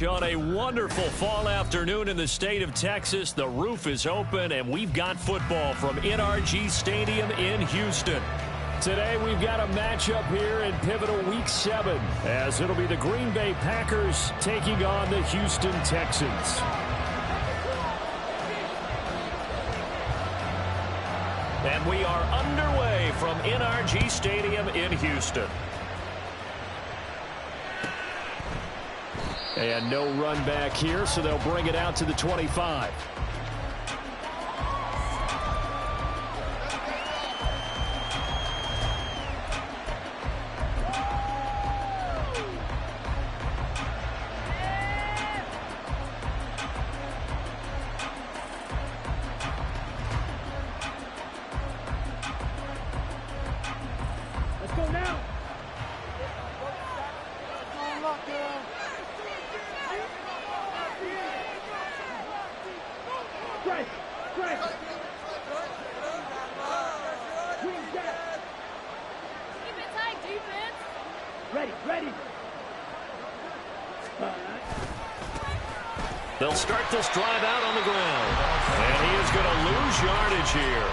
On a wonderful fall afternoon in the state of Texas, the roof is open, and we've got football from NRG Stadium in Houston. Today, we've got a matchup here in pivotal Week 7, as it'll be the Green Bay Packers taking on the Houston Texans. And we are underway from NRG Stadium in Houston. And no run back here, so they'll bring it out to the 25. Let's go now. Ready. They'll start this drive out on the ground. And he is going to lose yardage here.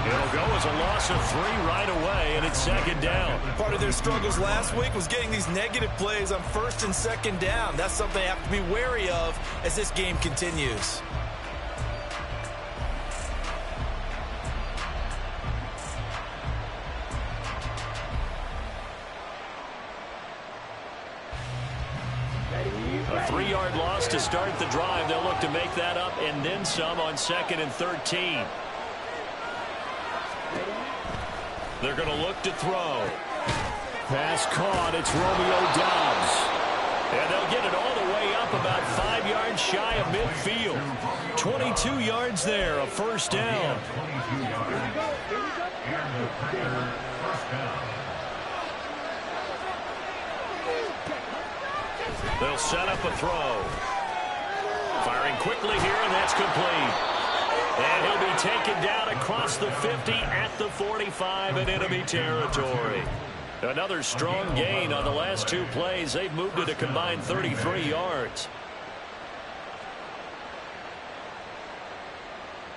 It'll go as a loss of 3 right away, and it's second down. Part of their struggles last week was getting these negative plays on first and second down. That's something they have to be wary of as this game continues. A 3-yard loss to start the drive. They'll look to make that up and then some on 2nd and 13. They're going to look to throw. Pass caught. It's Romeo Doubs. And they'll get it all the way up about 5 yards shy of midfield. 22 yards there, a first down. They'll set up a throw. Firing quickly here, and that's complete. And he'll be taken down across the 50 at the 45 in enemy territory. Another strong gain on the last 2 plays. They've moved it a combined 33 yards.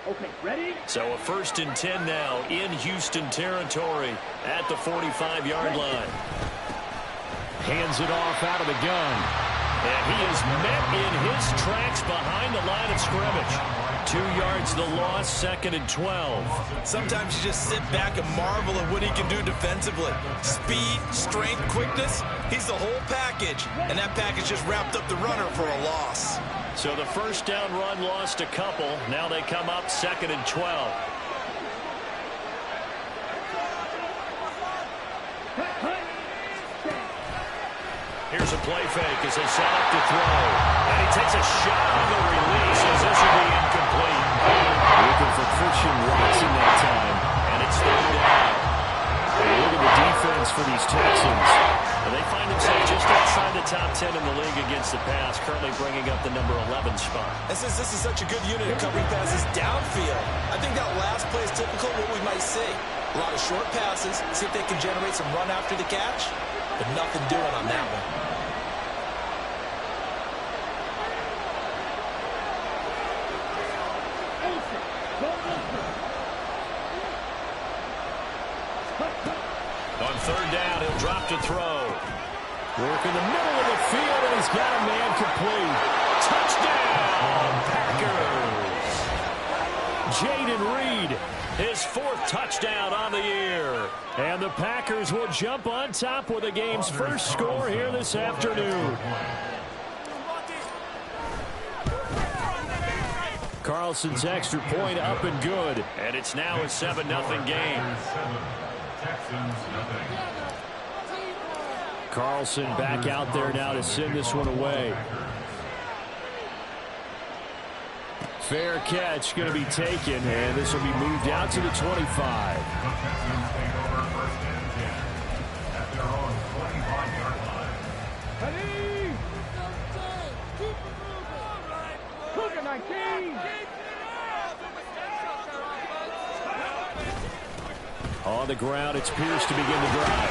Okay, ready? So a 1st and 10 now in Houston territory at the 45-yard line. Hands it off out of the gun. And he is met in his tracks behind the line of scrimmage. 2 yards the loss, 2nd and 12. Sometimes you just sit back and marvel at what he can do defensively. Speed, strength, quickness, he's the whole package. And that package just wrapped up the runner for a loss. So the first down run lost a couple. Now they come up 2nd and 12. Here's a play fake as they set up to throw. And he takes a shot on the release as this will be incomplete. Looking for Christian Watson that time. And it's 3rd down. And look at the defense for these Texans. And they find themselves just outside the top 10 in the league against the pass, currently bringing up the number 11 spot. And since this is such a good unit of covering passes downfield, I think that last play is typical of what we might see. A lot of short passes, see if they can generate some run after the catch, but nothing doing on that one. On 3rd down, he'll drop to throw. Work in the middle of the field, and he's got a man complete. Touchdown, Packers! Jaden Reed, his 4th touchdown on the year. And the Packers will jump on top with the game's first score here this afternoon. Carlson's extra point up and good. And it's now a 7-0 game. Carlson back out there now to send this one away. Fair catch going to be taken, and this will be moved out to the 25. On the ground, it's Pierce to begin the drive.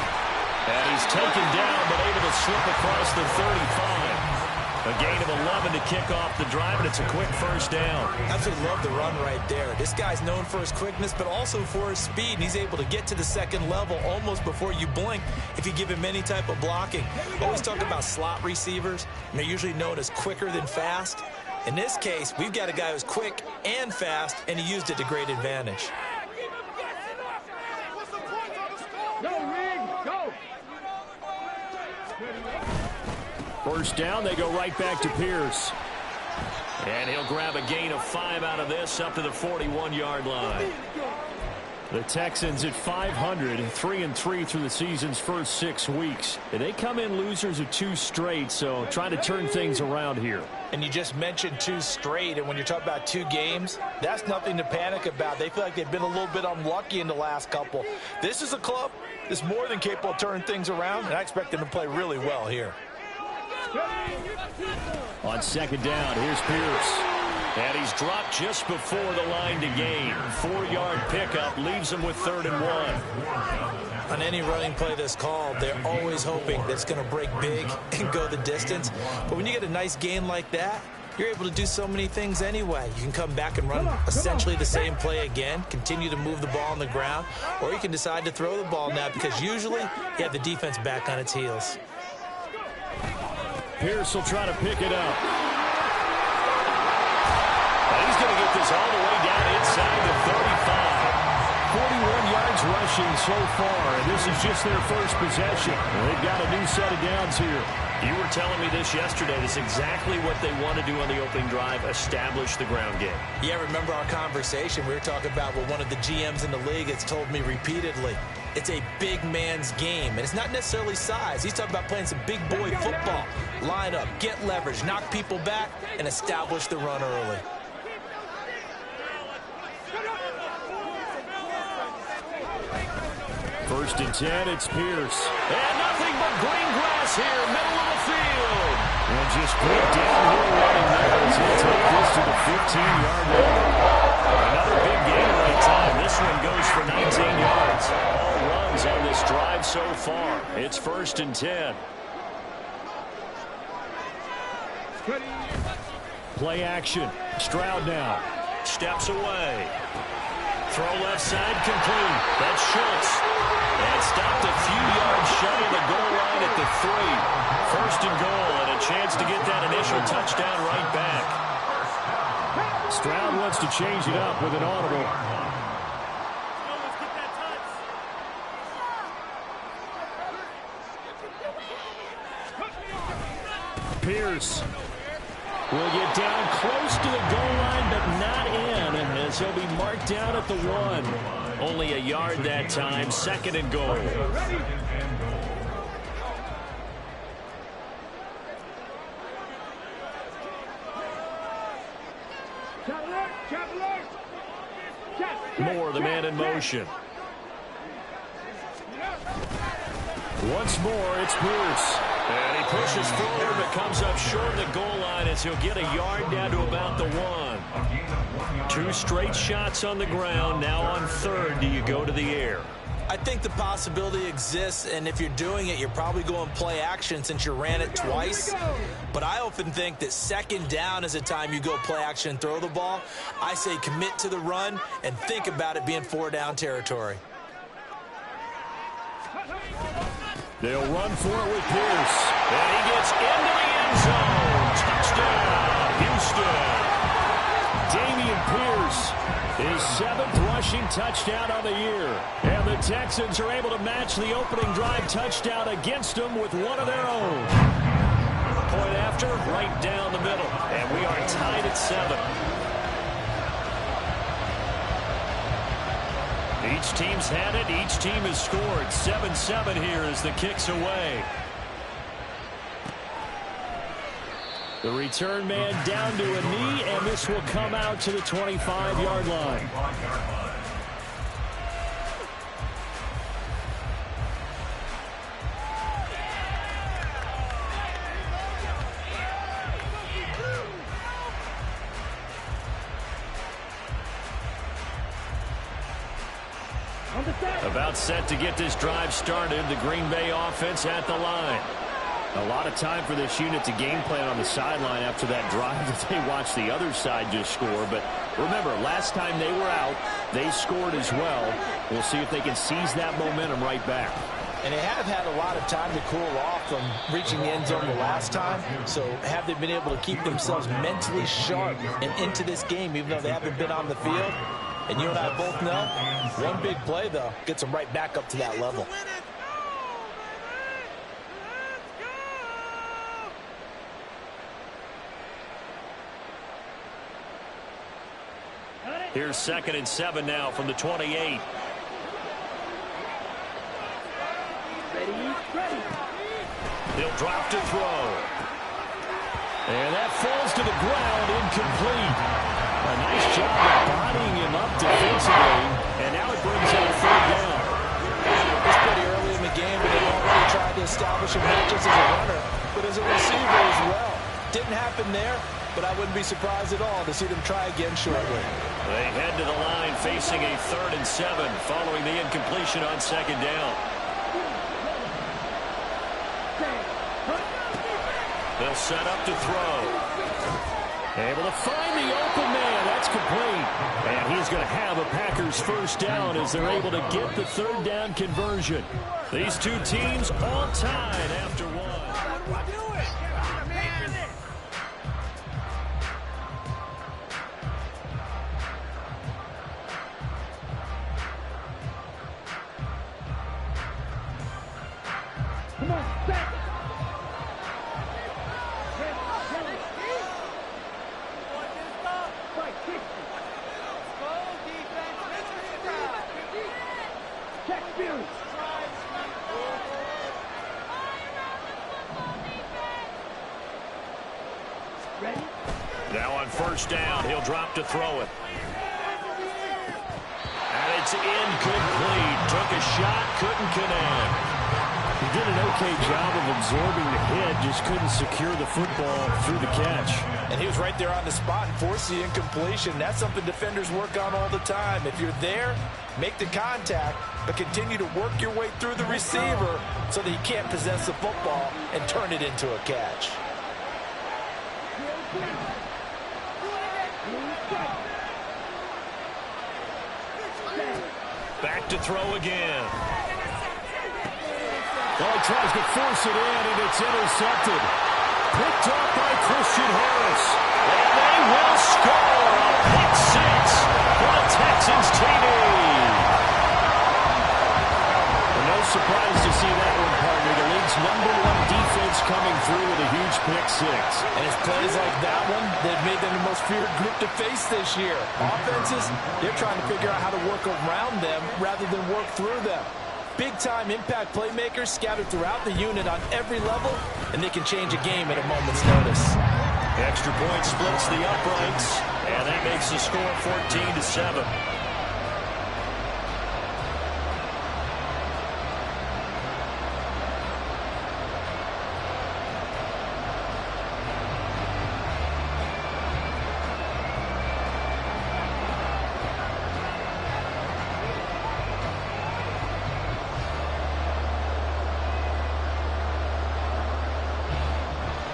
And he's taken down, but able to slip across the 35. A gain of 11 to kick off the drive, and it's a quick first down. Absolutely love the run right there. This guy's known for his quickness, but also for his speed. And he's able to get to the second level almost before you blink if you give him any type of blocking. Always talk about slot receivers, and they're usually known as quicker than fast. In this case, we've got a guy who's quick and fast, and he used it to great advantage. First down, they go right back to Pierce. And he'll grab a gain of 5 out of this up to the 41-yard line. The Texans at 500, 3-3 through the season's first 6 weeks. They come in losers of 2 straight, so trying to turn things around here. And you just mentioned 2 straight, and when you're talking about 2 games, that's nothing to panic about. They feel like they've been a little bit unlucky in the last couple. This is a club that's more than capable of turning things around, and I expect them to play really well here. On second down, here's Pierce. And he's dropped just before the line to gain. 4-yard pickup leaves him with 3rd and 1. On any running play that's called, they're always hoping that it's going to break big and go the distance. But when you get a nice gain like that, you're able to do so many things anyway. You can come back and run essentially the same play again, continue to move the ball on the ground, or you can decide to throw the ball now because usually you have the defense back on its heels. Pierce will try to pick it up. And he's going to get this all the way down inside the 35. 41 yards rushing so far, and this is just their first possession. They've got a new set of downs here. You were telling me this yesterday. This is exactly what they want to do on the opening drive, establish the ground game. Yeah, remember our conversation? We were talking about what one of the GMs in the league has told me repeatedly. It's a big man's game, and it's not necessarily size. He's talking about playing some big boy football. Line up, get leverage, knock people back, and establish the run early. First and 10, it's Pierce. And nothing but green grass here, middle of the field. And just quick downhill running there as he'll take this to the 15-yard line. Another big gain right time. This one goes for 19 yards. All runs on this drive so far. It's first and 10. Play action. Stroud now. Steps away. Throw left side complete. That's Schultz. And stopped a few yards shy of the goal line at the 3. First and goal, and a chance to get that initial touchdown right back. Stroud wants to change it up with an audible. Pierce will get down close to the goal line, but not in, as he'll be marked down at the 1. Only a yard that time, second and goal. Moore, the man in motion. Once more, it's Pierce. And he pushes forward, but comes up short of the goal line as he'll get a yard down to about the 1. 2 straight shots on the ground. Now on 3rd, do you go to the air? I think the possibility exists, and if you're doing it, you're probably going play action since you ran it twice. But I often think that second down is a time you go play action and throw the ball. I say commit to the run and think about it being 4-down territory. They'll run for it with Pierce. And he gets into the end zone. Touchdown, Houston. Dameon Pierce, his 7th rushing touchdown on the year. And the Texans are able to match the opening drive touchdown against them with one of their own. Point after, right down the middle. And we are tied at 7. Each team's had it. Each team has scored. 7-7 here as the kick's away. The return man down to a knee, and this will come out to the 25-yard line. About set to get this drive started. The Green Bay offense at the line. A lot of time for this unit to game plan on the sideline after that drive that they watched the other side just score. But remember, last time they were out, they scored as well. We'll see if they can seize that momentum right back. And they have had a lot of time to cool off from reaching the end zone the last time. So have they been able to keep themselves mentally sharp and into this game, even though they haven't been on the field? And you and I both know, one big play, though, gets them right back up to that level. Here's 2nd and 7 now from the 28. Ready, ready. He'll drop to throw. And that falls to the ground, incomplete. A nice job of bodying him up defensively. And now it brings out 3rd down. It's pretty early in the game, but they've already tried to establish him not just as a runner, but as a receiver as well. Didn't happen there, but I wouldn't be surprised at all to see them try again shortly. They head to the line facing a 3rd and 7 following the incompletion on 2nd down. They'll set up to throw. Able to find the open man. That's complete. And he's going to have a Packers 1st down as they're able to get the 3rd down conversion. These two teams all tied after one. Come on, back. Check spirit. Ready? Now on 1st down, he'll drop to throw it. And it's incomplete. Took a shot, couldn't connect. He did an okay job of absorbing the hit, just couldn't secure the football through the catch. And he was right there on the spot and forced the incompletion. That's something defenders work on all the time. If you're there, make the contact, but continue to work your way through the receiver so that he can't possess the football and turn it into a catch. Back to throw again. Well, he tries to force it in, and it's intercepted. Picked up by Christian Harris. And they will score a pick 6 for the Texans TD. No surprise to see that one, partner. The league's #1 defense coming through with a huge pick 6. And it's plays like that one that made them the most feared group to face this year. Offenses, they're trying to figure out how to work around them rather than work through them. Big-time impact playmakers scattered throughout the unit on every level, and they can change a game at a moment's notice. Extra point splits the uprights, and that makes the score 14-7.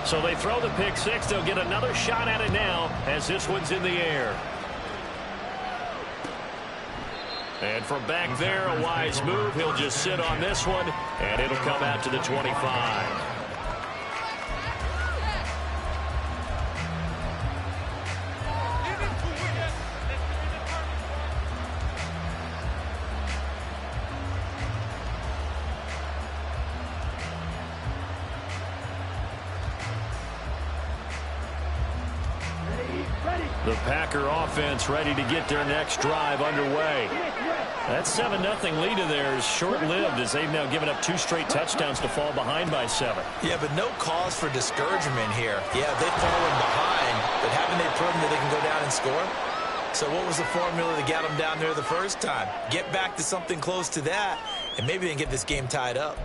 So they throw the pick 6. They'll get another shot at it now as this one's in the air. And from back there, a wise move. He'll just sit on this one, and it'll come out to the 25. The Packer offense ready to get their next drive underway. That 7-0 lead of theirs short-lived as they've now given up 2 straight touchdowns to fall behind by 7. Yeah, but no cause for discouragement here. Yeah, they've fallen behind, but haven't they proven that they can go down and score? So what was the formula that got them down there the first time? Get back to something close to that, and maybe they can get this game tied up.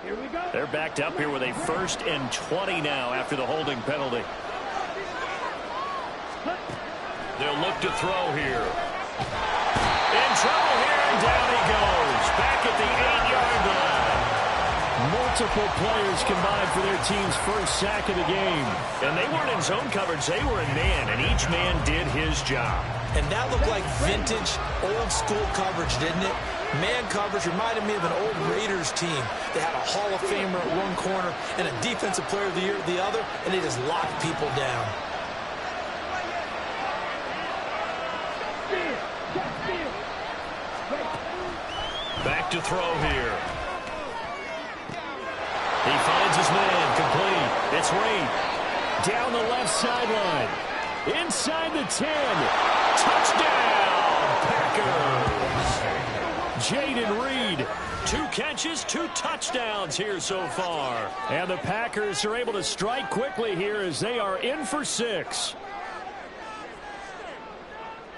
Here we go. They're start backed up here with a 1st and 20 now after the holding penalty. They'll look to throw here. In trouble here, and down he goes. Back at the 8-yard line. Multiple players combined for their team's first sack of the game. And they weren't in zone coverage. They were in man, and each man did his job. And that looked like vintage, old-school coverage, didn't it? Man coverage reminded me of an old Raiders team. They had a Hall of Famer at one corner and a Defensive Player of the Year at the other, and they just locked people down. Back to throw here. He finds his man, complete. It's Reed. Down the left sideline. Inside the 10. Touchdown, Packers. Jaden Reed. 2 catches, 2 touchdowns here so far. And the Packers are able to strike quickly here as they are in for 6.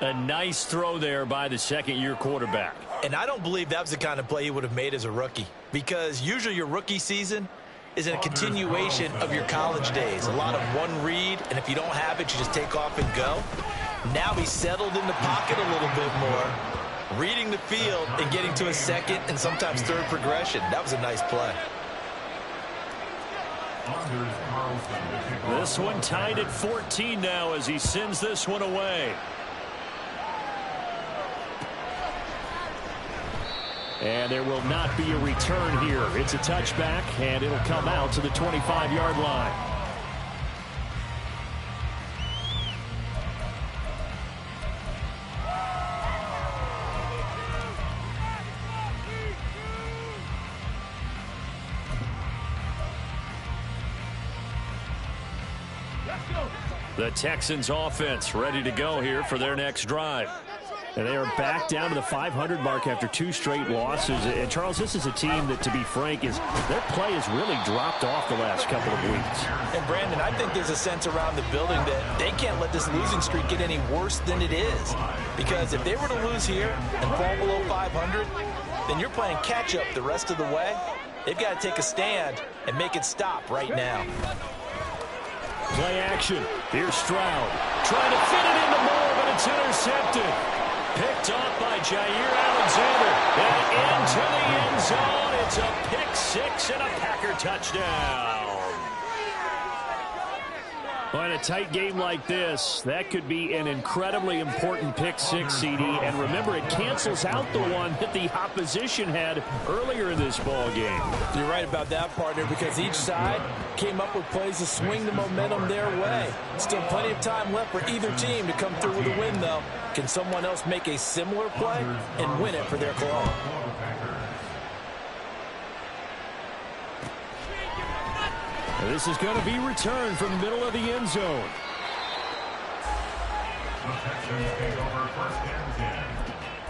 A nice throw there by the second-year quarterback. And I don't believe that was the kind of play he would have made as a rookie, because usually your rookie season is a continuation of your college days. A lot of one read, and if you don't have it, you just take off and go. Now he's settled in the pocket a little bit more, reading the field and getting to a second and sometimes third progression. That was a nice play. This one tied at 14 now as he sends this one away. And there will not be a return here. It's a touchback, and it'll come out to the 25-yard line. The Texans offense ready to go here for their next drive. And they are back down to the 500 mark after 2 straight losses. And, Charles, this is a team that, to be frank, their play has really dropped off the last couple of weeks. And, Brandon, I think there's a sense around the building that they can't let this losing streak get any worse than it is. Because if they were to lose here and fall below 500, then you're playing catch-up the rest of the way. They've got to take a stand and make it stop right now. Play action. Here's Stroud. Trying to fit it into Moore, but it's intercepted. Picked off by Jair Alexander. And into the end zone. It's a pick 6 and a Packer touchdown. Well, in a tight game like this, that could be an incredibly important pick 6, CD. And remember, it cancels out the one that the opposition had earlier in this ball game. You're right about that, partner, because each side came up with plays to swing the momentum their way. Still plenty of time left for either team to come through with a win, though. Can someone else make a similar play and win it for their club? This is going to be returned from the middle of the end zone. The Texans take over 1st and 10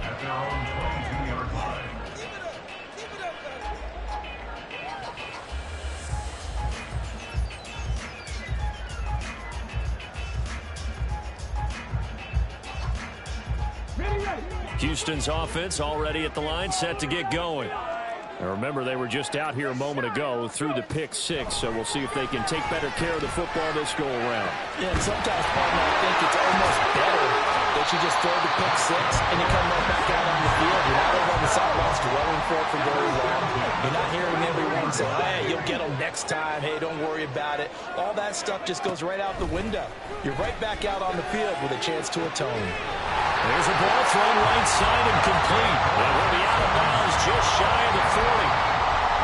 at their own 22-yard line. Houston's offense already at the line, set to get going. And remember, they were just out here a moment ago through the pick 6, so we'll see if they can take better care of the football this go around. Yeah, and sometimes, partner, I think it's almost better that you just throw the pick 6 and you come right back out on the field. You're not over on the sidelines dwelling for it for very long. You're not hearing everyone say, hey, you'll get them next time. Hey, don't worry about it. All that stuff just goes right out the window. You're right back out on the field with a chance to atone. There's a ball thrown right side and complete. It will be out of bounds just shy of the 40.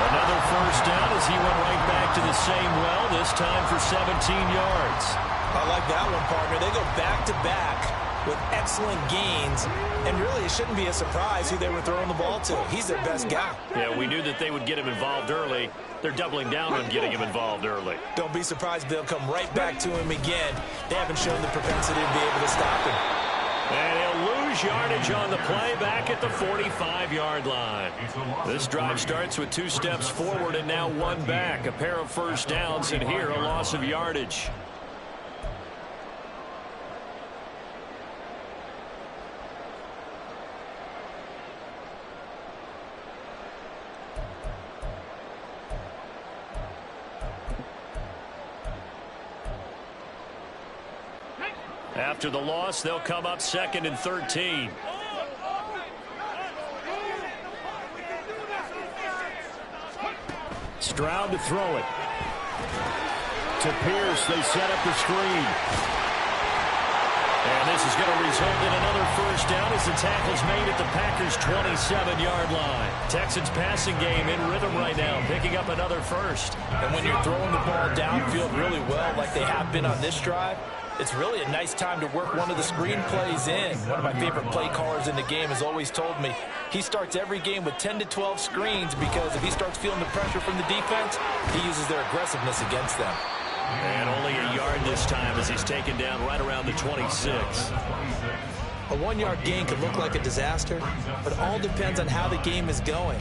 Another first down as he went right back to the same well, this time for 17 yards. I like that one, partner. They go back-to-back with excellent gains, and really it shouldn't be a surprise who they were throwing the ball to. He's their best guy. Yeah, we knew that they would get him involved early. They're doubling down on getting him involved early. Don't be surprised they'll come right back to him again. They haven't shown the propensity to be able to stop him. And he'll lose yardage on the play back at the 45-yard line. This drive starts with 2 steps forward and now 1 back. A pair of first downs, and here a loss of yardage. After the loss, they'll come up 2nd and 13. Stroud to throw it. To Pierce, they set up the screen. And this is going to result in another first down as the tackle's made at the Packers' 27-yard line. Texans passing game in rhythm right now, picking up another first. And when you're throwing the ball downfield really well like they have been on this drive, it's really a nice time to work one of the screen plays in. One of my favorite play callers in the game has always told me he starts every game with 10 to 12 screens because if he starts feeling the pressure from the defense, he uses their aggressiveness against them. And only a yard this time as he's taken down right around the 26. A 1-yard gain could look like a disaster, but it all depends on how the game is going.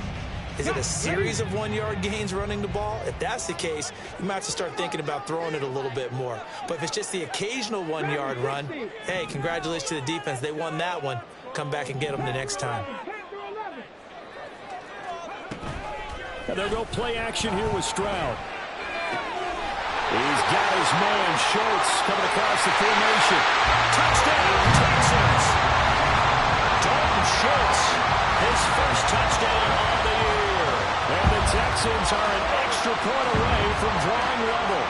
Is it a series of 1-yard gains running the ball? If that's the case, you might have to start thinking about throwing it a little bit more. But if it's just the occasional 1-yard run, hey, congratulations to the defense. They won that one. Come back and get them the next time. And they'll go play action here with Stroud. He's got his man, Schultz, coming across the formation. Touchdown, Texans! Dalton Schultz, his first touchdown of the year. And the Texans are an extra point away from drawing level.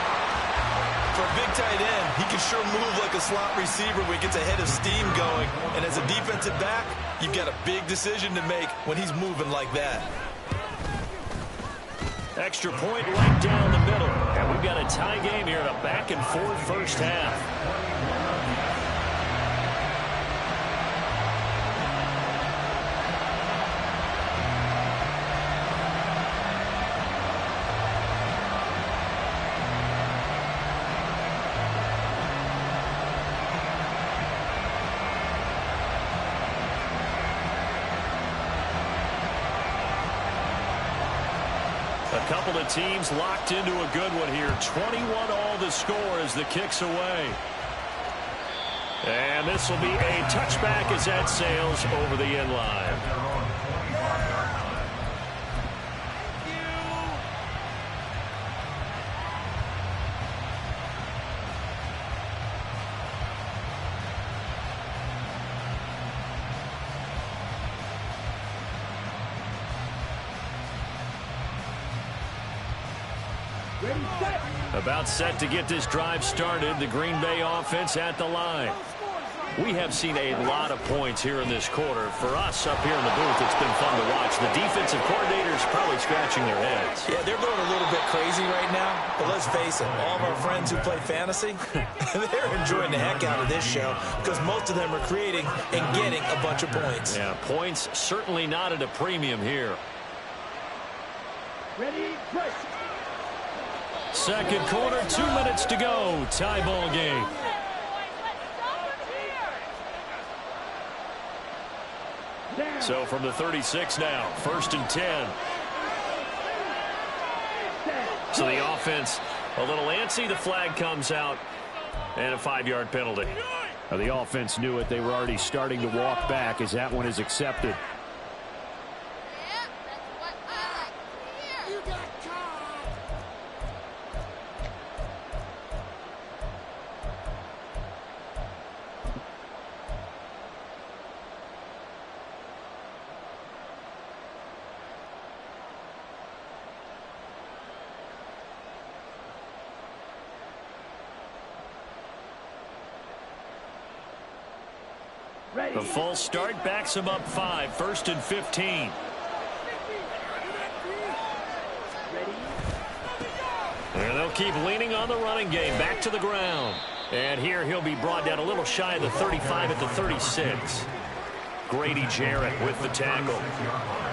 For a big tight end, he can sure move like a slot receiver when he gets a head of steam going. And as a defensive back, you've got a big decision to make when he's moving like that. Extra point right down the middle. And we've got a tie game here in a back-and-forth first half. A couple of teams locked into a good one here. 21 all the score as the kick's away. And this will be a touchback as that sails over the end line. About set to get this drive started. The Green Bay offense at the line. We have seen a lot of points here in this quarter. For us up here in the booth, it's been fun to watch. The defensive coordinators probably scratching their heads. Yeah, they're going a little bit crazy right now. But let's face it, all of our friends who play fantasy, they're enjoying the heck out of this show because most of them are creating and getting a bunch of points. Yeah, points certainly not at a premium here. Ready, break. Second quarter, 2 minutes to go. Tie ball game. So from the 36 now, 1st and 10. So the offense a little antsy. The flag comes out and a 5-yard penalty. Now the offense knew it. They were already starting to walk back as that one is accepted. The false start backs him up 5, 1st and 15. And they'll keep leaning on the running game. Back to the ground. And here he'll be brought down a little shy of the 35 at the 36. Grady Jarrett with the tackle.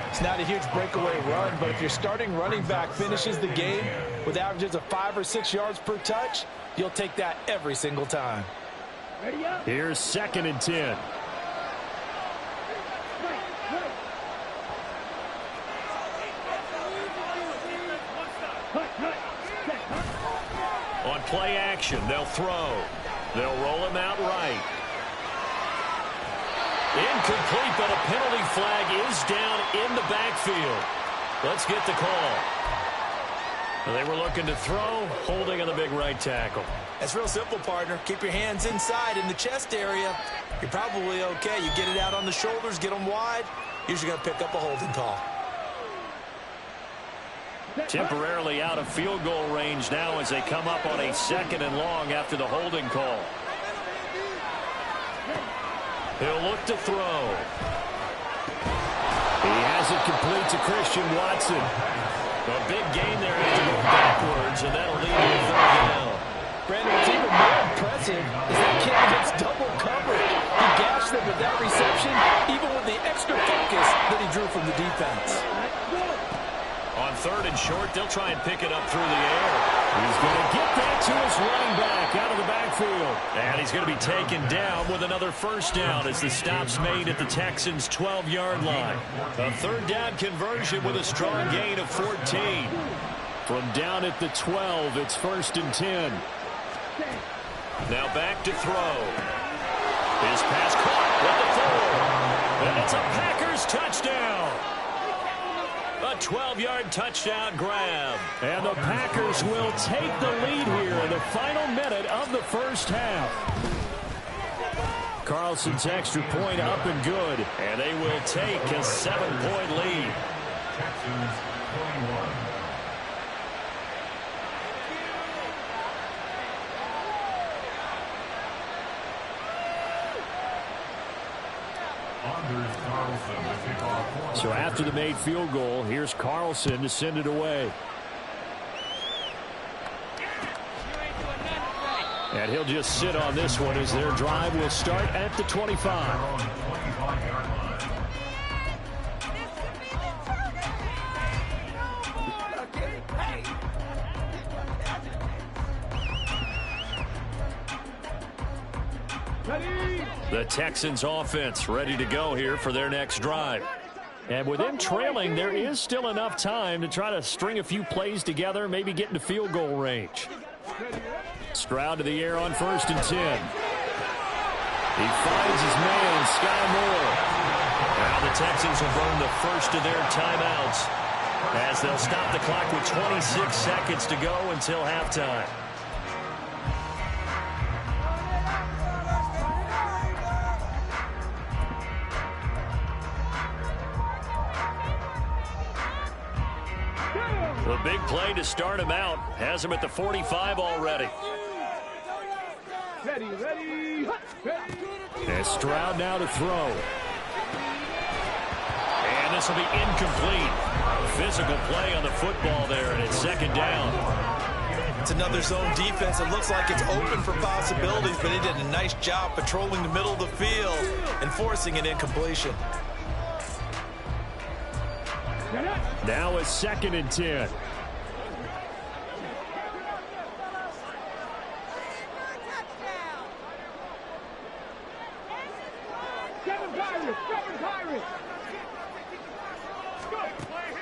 It's not a huge breakaway run, but if your starting running back finishes the game with averages of 5 or 6 yards per touch, you'll take that every single time. Ready up. Here's 2nd and 10. On play action, they'll throw. They'll roll him out right. Incomplete, but a penalty flag is down in the backfield. Let's get the call. They were looking to throw, holding on the big right tackle. That's real simple, partner. Keep your hands inside in the chest area. You're probably okay. You get it out on the shoulders, get them wide. Usually going to pick up a holding call. Temporarily out of field goal range now as they come up on a 2nd and long after the holding call. He'll look to throw. He has it complete to Christian Watson. A big gain there after going backwards, and that'll lead to a 3rd down. Brandon, what's even more impressive is that kid gets double coverage. He gashed them with that reception, even with the extra focus that he drew from the defense. On 3rd and short, they'll try and pick it up through the air. He's going to get that to his running back out of the backfield. And he's going to be taken down with another 1st down as the stop's made at the Texans' 12-yard line. A 3rd down conversion with a strong gain of 14. From down at the 12, it's 1st and 10. Now back to throw. His pass caught with the 4. And it's a Packers touchdown. A 12-yard touchdown grab. And the Packers will take the lead here in the final minute of the 1st half. Carlson's extra point up and good. And they will take a 7-point lead. Texans 21. So after the made field goal, here's Carlson to send it away. And he'll just sit on this one as their drive will start at the 25. The Texans offense ready to go here for their next drive. And with them trailing, there is still enough time to try to string a few plays together, maybe get into field goal range. Stroud to the air on 1st and 10. He finds his man, Sky Moore. Now the Texans will burn the first of their timeouts as they'll stop the clock with 26 seconds to go until halftime. The big play to start him out has him at the 45 already. Ready. And Stroud now to throw. And this will be incomplete. Physical play on the football there, and it's 2nd down. It's another zone defense. It looks like it's open for possibilities, but he did a nice job patrolling the middle of the field and forcing an incompletion. Now it's 2nd and 10.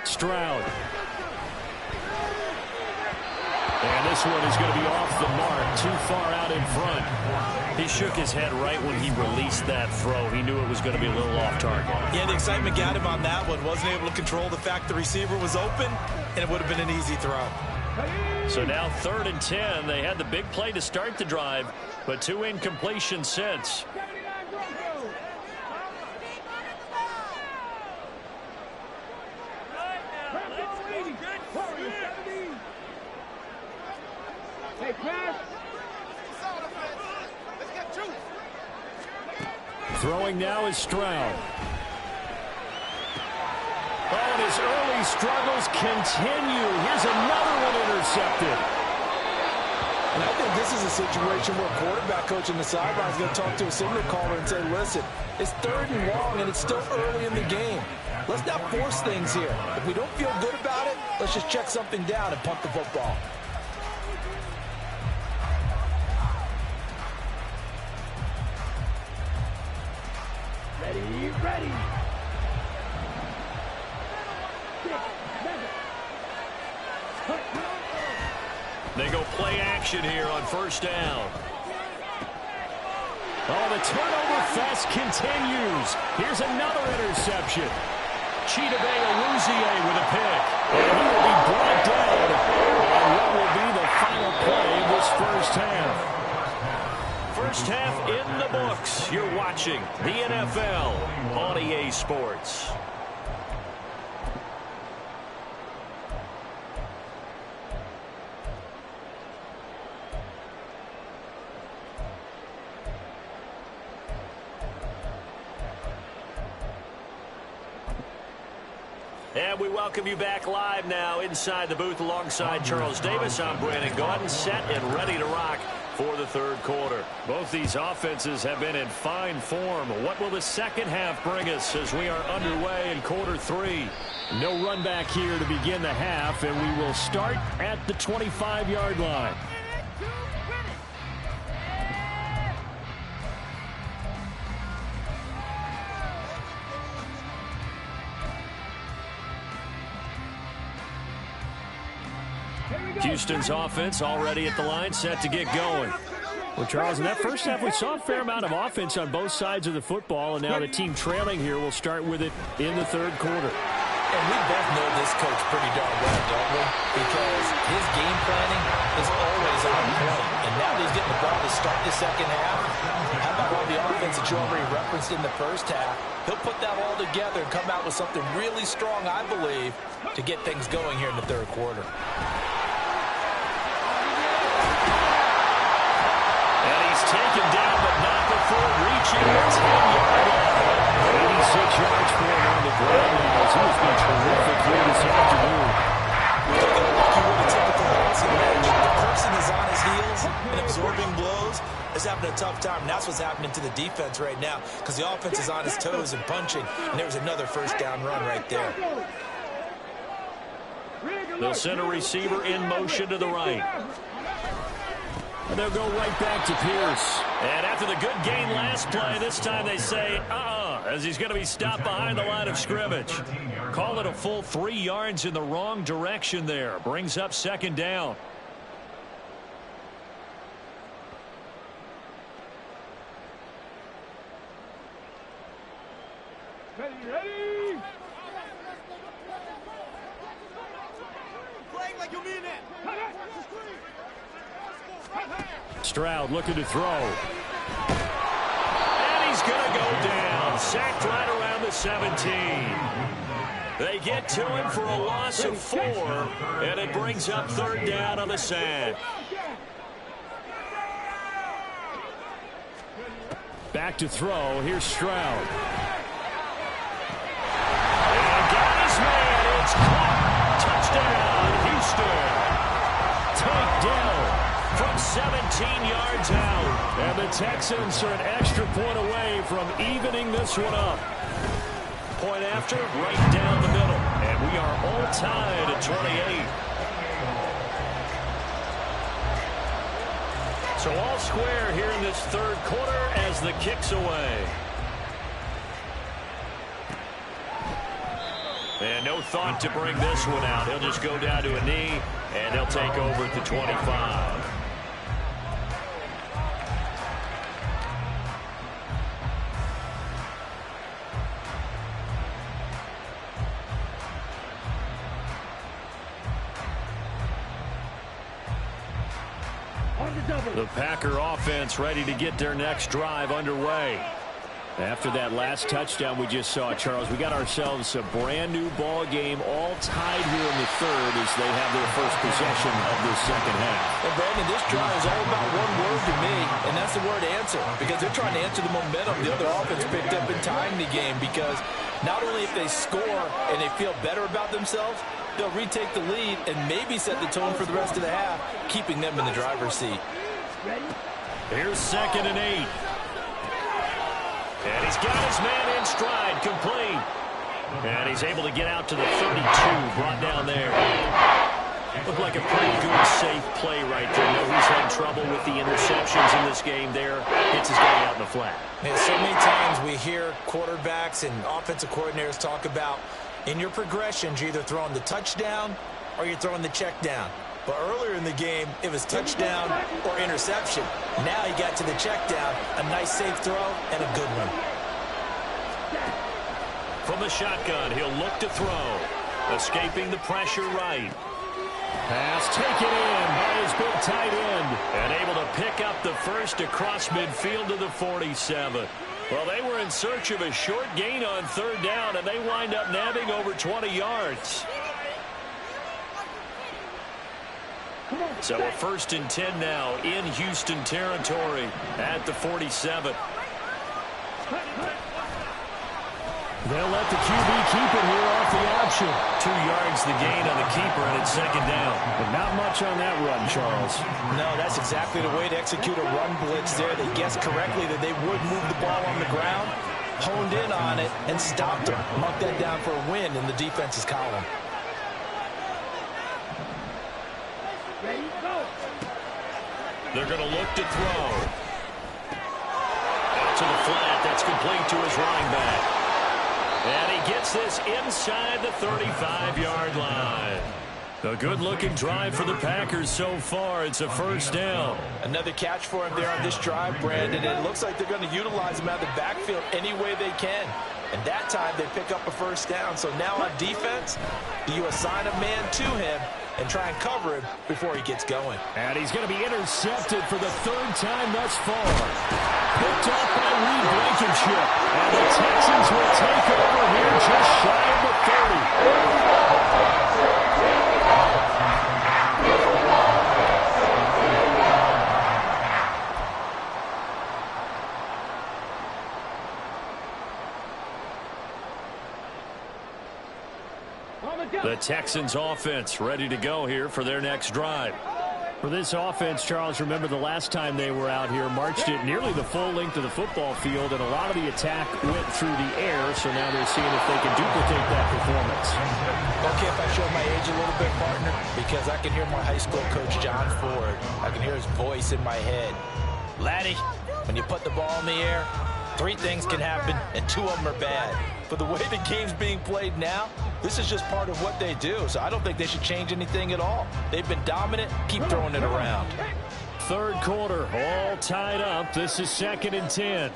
Stroud. And this one is going to be off the mark, too far out in front. He shook his head right when he released that throw. He knew it was going to be a little off target. Yeah, the excitement got him on that one. Wasn't able to control the fact the receiver was open, and it would have been an easy throw. So now 3rd and 10. They had the big play to start the drive, but 2 incompletions since. Throwing now is Stroud. Oh, and his early struggles continue. Here's another one intercepted. And I think this is a situation where a quarterback coach on the sideline is going to talk to a signal caller and say, listen, it's 3rd and long, and it's still early in the game. Let's not force things here. If we don't feel good about it, let's just check something down and punt the football. Ready. They go play action here on 1st down. Oh, the turnover fest continues. Here's another interception. Chidobe Awuzie with a pick. And he will be brought down on what will be the final play of this first half. First half in the books. You're watching the NFL on EA Sports. And we welcome you back live now inside the booth alongside Charles Davis. I'm Brandon Gaudin, set and ready to rock for the third quarter. Both these offenses have been in fine form. What will the second half bring us as we are underway in quarter three? No run back here to begin the half, and we will start at the 25-yard line. Houston's offense already at the line, set to get going. Well, Charles, in that first half, we saw a fair amount of offense on both sides of the football, and now the team trailing here will start with it in the third quarter. And we both know this coach pretty darn well, don't we? Because his game planning is always on point. And now that he's getting the ball to start the second half, how about all the offense that you already referenced in the first half? He'll put that all together and come out with something really strong, I believe, to get things going here in the third quarter. Taken down, but not before reaching the 10-yard line. 86 yards for him on the ground now as he has been terrific here this afternoon. Like you would a typical boxing match. The person is on his heels and absorbing blows is having a tough time. And that's what's happening to the defense right now because the offense is on his toes and punching. And there was another first down run right there. They'll send a receiver in motion to the right. And they'll go right back to Pierce. And after the good gain last play, this time they say, as he's going to be stopped behind the line of scrimmage. Call it a full 3 yards in the wrong direction there. Brings up second down. Ready. Playing like you mean it. Stroud looking to throw. And he's going to go down. Sacked right around the 17. They get to him for a loss of 4, and it brings up third down on the sack. Back to throw. Here's Stroud. And got his man. It's caught. Touchdown, Houston. Takedown from 17 yards out. And the Texans are an extra point away from evening this one up. Point after, right down the middle. And we are all tied at 28. So all square here in this third quarter as the kick's away. And no thought to bring this one out. He'll just go down to a knee, and he'll take over at the 25. The Packer offense ready to get their next drive underway. After that last touchdown we just saw, Charles, we got ourselves a brand new ball game, all tied here in the third as they have their first possession of the second half. And Brandon, this drive is all about one word to me, and that's the word answer, because they're trying to answer the momentum the other offense picked up in tying the game, because not only if they score and they feel better about themselves, they'll retake the lead and maybe set the tone for the rest of the half, keeping them in the driver's seat. Here's 2nd and 8. And he's got his man in stride, complete. And he's able to get out to the 32, brought down there. Looked like a pretty good, safe play right there. No, he's had trouble with the interceptions in this game there. Hits his guy out in the flat. Yeah, so many times we hear quarterbacks and offensive coordinators talk about in your progressions, you're either throwing the touchdown or you're throwing the check down. But earlier in the game, it was touchdown or interception. Now he got to the check down, a nice safe throw, and a good one. From the shotgun, he'll look to throw. Escaping the pressure right. Pass taken in by his big tight end. And able to pick up the first across midfield to the 47. Well, they were in search of a short gain on third down, and they wind up nabbing over 20 yards. So a 1st and 10 now in Houston territory at the 47. They'll let the QB keep it here off the option. 2 yards the gain on the keeper, and it's 2nd down. But not much on that run, Charles. No, that's exactly the way to execute a run blitz there. They guessed correctly that they would move the ball on the ground, honed in on it, and stopped them. Marked that down for a win in the defense's column. They're going to look to throw. Out to the flat. That's complete to his running back. And he gets this inside the 35-yard line. A good-looking drive for the Packers so far. It's a 1st down. Another catch for him there on this drive, Brandon. It looks like they're going to utilize him out of the backfield any way they can. And that time they pick up a 1st down. So now on defense, do you assign a man to him and try and cover him before he gets going? And he's going to be intercepted for the 3rd time thus far. Picked up by Reed Blankenship. And the Texans will take over here just shy of the 30. The Texans offense ready to go here for their next drive. For this offense, Charles, remember the last time they were out here, marched it nearly the full length of the football field, and a lot of the attack went through the air, so now they're seeing if they can duplicate that performance. Okay, if I show my age a little bit, partner, because I can hear my high school coach, John Ford. I can hear his voice in my head. Laddie, when you put the ball in the air, 3 things can happen, and 2 of them are bad. But the way the game's being played now, this is just part of what they do. So I don't think they should change anything at all. They've been dominant. Keep throwing it around. 3rd quarter, all tied up. This is 2nd and 10.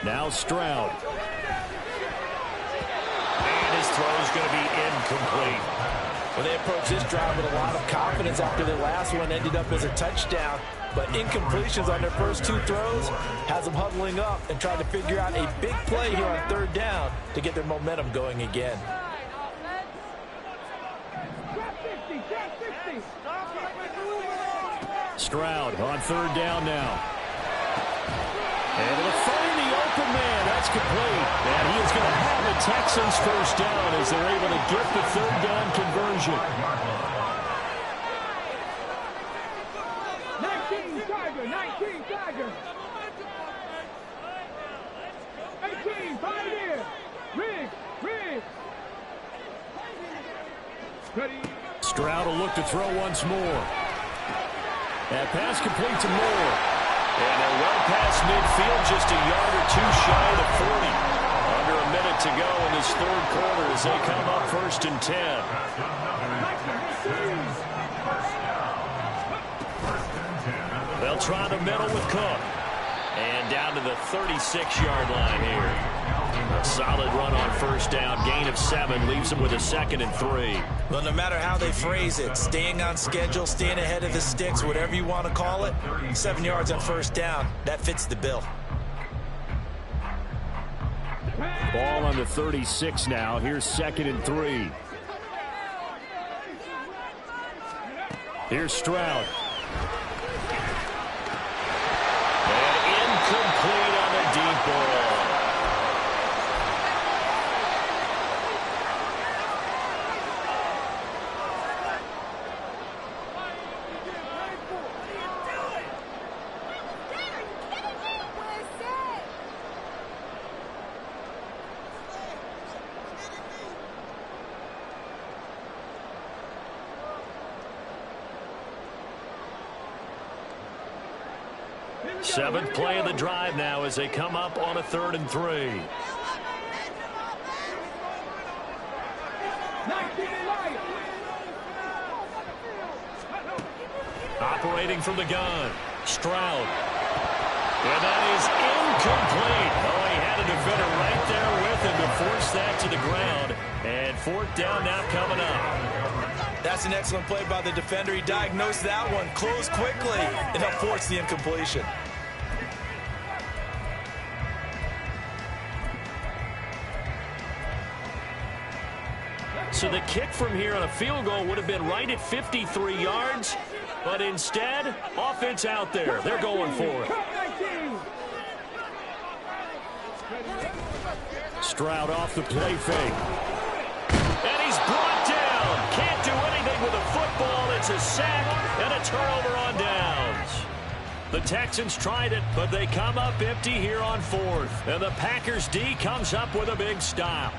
Now Stroud. And his throw's going to be incomplete. Well, they approached this drive with a lot of confidence after their last one ended up as a touchdown. But incompletions on their first 2 throws has them huddling up and trying to figure out a big play here on 3rd down to get their momentum going again. Stroud on 3rd down now. Able to find the open man. That's complete. And he is going to have the Texans 1st down as they're able to get the 3rd down conversion. 19 Tiger. 18, Pioneer. Riggs. Ready. Stroud will look to throw once more. That pass complete to Moore. And they're well past midfield, just a yard or 2 shy of the 40. Under a minute to go in this 3rd quarter as they come up 1st and 10. They'll try the middle with Cook. And down to the 36-yard line here. A solid run on 1st down. Gain of 7 leaves them with a 2nd and 3. Well, no matter how they phrase it, staying on schedule, staying ahead of the sticks, whatever you want to call it, 7 yards on 1st down, that fits the bill. Ball on the 36 now. Here's 2nd and 3. Here's Stroud. And incomplete on the deep ball. Seventh play of the drive now as they come up on a 3rd and 3. Operating from the gun, Stroud. And that is incomplete. Oh, he had a defender right there with him to force that to the ground. And fourth down now coming up. That's an excellent play by the defender. He diagnosed that one, closed quickly, and helped force the incompletion. So the kick from here on a field goal would have been right at 53 yards. But instead, offense out there. They're going for it. Stroud off the play fake. And he's brought down. Can't do anything with a football. It's a sack and a turnover on downs. The Texans tried it, but they come up empty here on fourth. And the Packers D comes up with a big stop.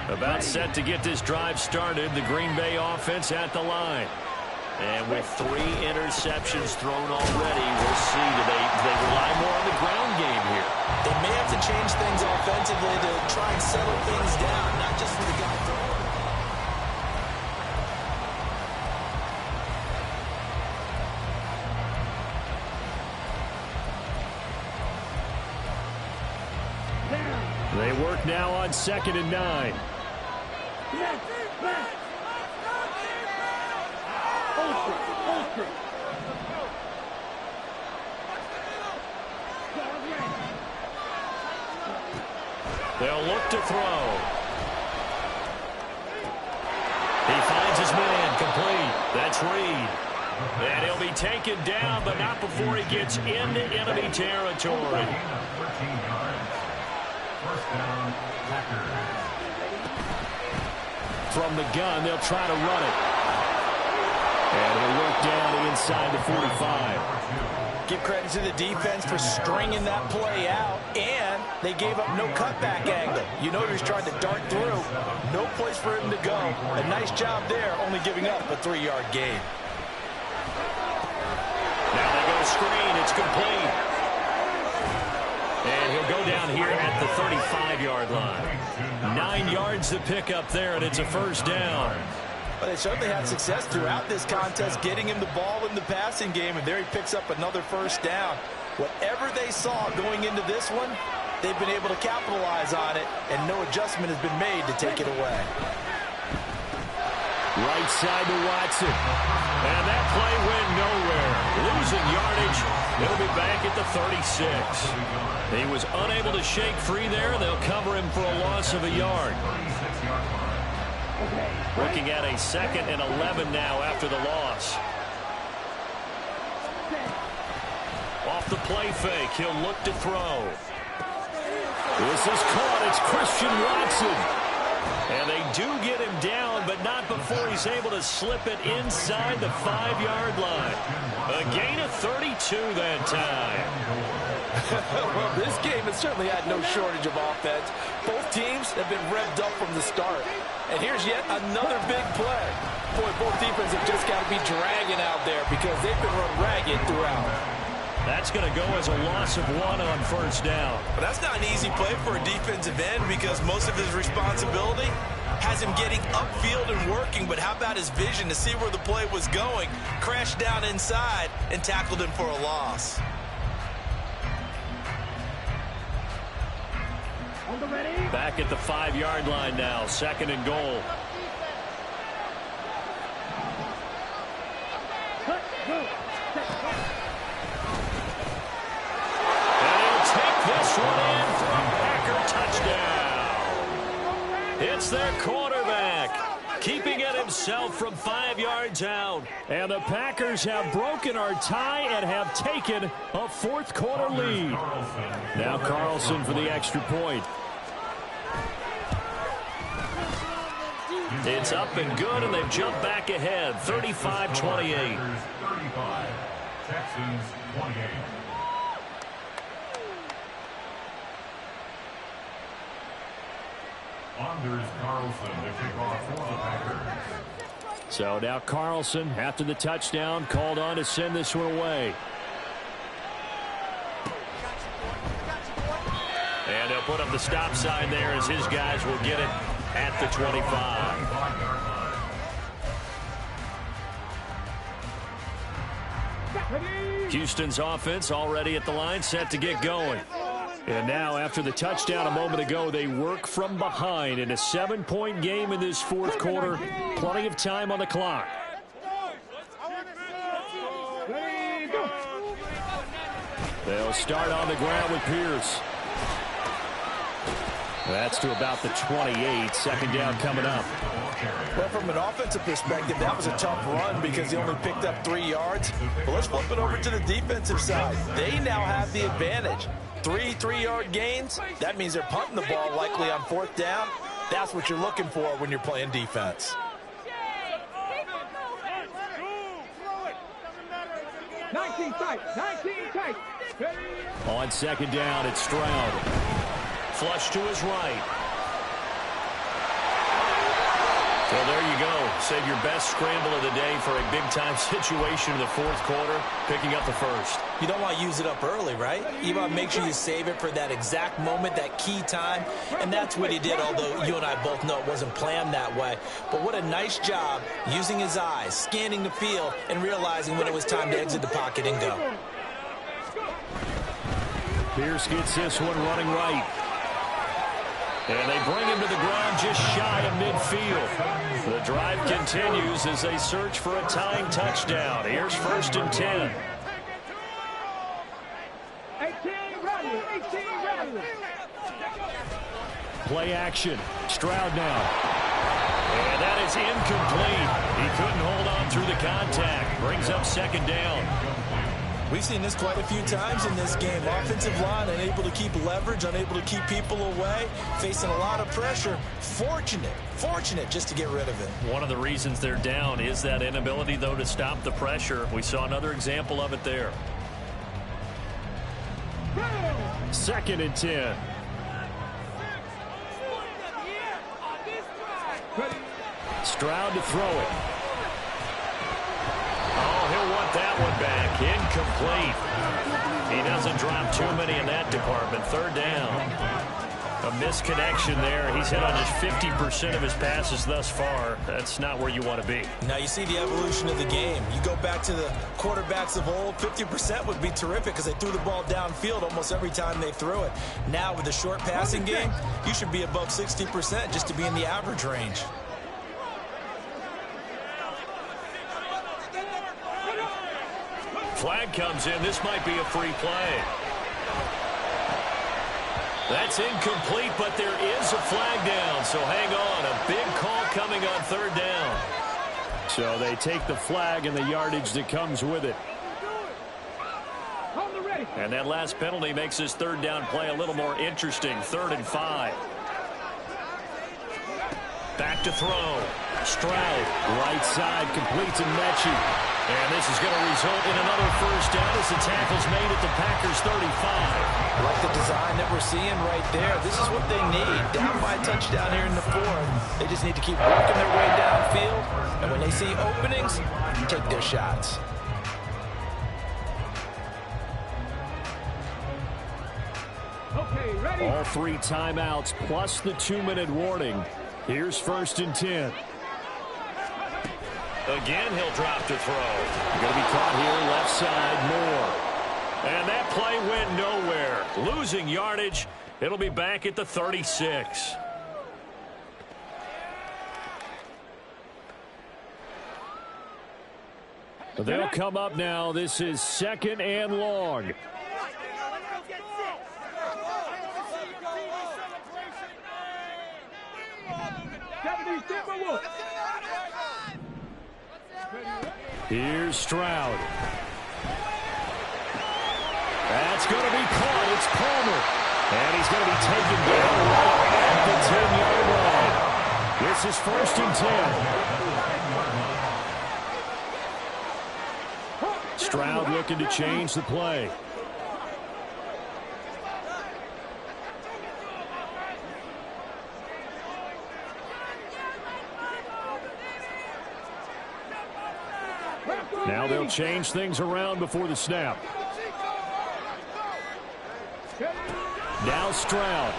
About set to get this drive started, the Green Bay offense at the line. And with 3 interceptions thrown already, we'll see. Do they rely more on the ground game here? They may have to change things offensively to try and settle things down, not just for the guy throwing. They work now on 2nd and 9. They'll look to throw. He finds his man, complete. That's Reed. And he'll be taken down, but not before he gets into enemy territory. From the gun, they'll try to run it. And he'll work down inside the 45. Give credit to the defense for stringing that play out, and they gave up no cutback angle. You know he's trying to dart through. No place for him to go. A nice job there, only giving up a 3-yard gain. Now they go screen. It's complete. And he'll go down here at the 35-yard line. 9 yards to pick up there, and it's a first down. But they certainly had success throughout this contest, getting him the ball in the passing game, and there he picks up another first down. Whatever they saw going into this one, they've been able to capitalize on it, and no adjustment has been made to take it away. Right side to Watson. And that play went nowhere. Losing yardage. He'll be back at the 36. He was unable to shake free there. They'll cover him for a loss of a yard. Looking at a 2nd and 11 now after the loss. Off the play fake. He'll look to throw. This is caught. It's Christian Watson. And they do get him down, but not before he's able to slip it inside the 5-yard line. A gain of 32 that time. Well, this game has certainly had no shortage of offense. Both teams have been revved up from the start. And here's yet another big play. Boy, both defenses have just got to be dragging out there because they've been run ragged throughout. That's going to go as a loss of 1 on first down. But that's not an easy play for a defensive end because most of his responsibility has him getting upfield and working. But how about his vision to see where the play was going? Crashed down inside and tackled him for a loss. Back at the 5-yard line now, 2nd and goal. This one in for a Packer touchdown. It's their quarterback, keeping it himself from 5 yards out. And the Packers have broken our tie and have taken a 4th quarter lead. Now Carlson for the extra point. It's up and good, and they've jumped back ahead, 35-28. 35, Texans 28. Anders Carlson to kick off for the Packers. So now Carlson, after the touchdown, called on to send this one away. And they'll put up the stop sign there as his guys will get it at the 25. Houston's offense already at the line, set to get going. And now, after the touchdown a moment ago, they work from behind in a 7-point game in this fourth quarter. Plenty of time on the clock. They'll start on the ground with Pierce. That's to about the 28. Second down coming up. Well, from an offensive perspective, that was a tough run because he only picked up 3 yards. But let's flip it over to the defensive side. They now have the advantage. 3 3-yard gains. That means they're punting the ball likely on 4th down. That's what you're looking for when you're playing defense. 19 tight, 19 tight. On second down, it's Stroud. Flush to his right. So there you go. Save your best scramble of the day for a big-time situation in the fourth quarter, picking up the first. You don't want to use it up early, right? You want to make sure you save it for that exact moment, that key time, and that's what he did, although you and I both know it wasn't planned that way. But what a nice job using his eyes, scanning the field, and realizing when it was time to exit the pocket and go. Pierce gets this one running right. And they bring him to the ground just shy of midfield. The drive continues as they search for a tying touchdown. Here's 1st and 10. 18 run. Play action. Stroud now. And that is incomplete. He couldn't hold on through the contact. Brings up 2nd down. We've seen this quite a few times in this game. Offensive line unable to keep leverage, unable to keep people away, facing a lot of pressure. Fortunate just to get rid of it. One of the reasons they're down is that inability, though, to stop the pressure. We saw another example of it there. 2nd and 10. Stroud to throw it. Oh, he'll want that one back. Incomplete. He doesn't drop too many in that department. 3rd down. A misconnection there. He's hit on just 50% of his passes thus far. That's not where you want to be. Now you see the evolution of the game. You go back to the quarterbacks of old, 50% would be terrific because they threw the ball downfield almost every time they threw it. Now with the short passing game, you should be above 60% just to be in the average range. Flag comes in. This might be a free play. That's incomplete, but there is a flag down, so hang on. A big call coming on 3rd down. So they take the flag and the yardage that comes with it. And that last penalty makes this 3rd down play a little more interesting. 3rd and 5. Back to throw. Stroud, right side, completes and Mechie. And this is going to result in another 1st down as the tackle's made at the Packers 35. I like the design that we're seeing right there. This is what they need. Down by a touchdown here in the 4th. They just need to keep working their way downfield. And when they see openings, take their shots. Okay, ready. All 3 timeouts plus the 2-minute warning. Here's 1st and 10. Again, he'll drop to throw. Going to be caught here, left side, Moore. And that play went nowhere. Losing yardage. It'll be back at the 36. They'll come up now. This is 2nd and long. Here's Stroud. That's going to be caught. It's Palmer. And he's going to be taken down right at the 10-yard line. This is 1st and 10. Stroud looking to change the play. Now they'll change things around before the snap. Now Stroud.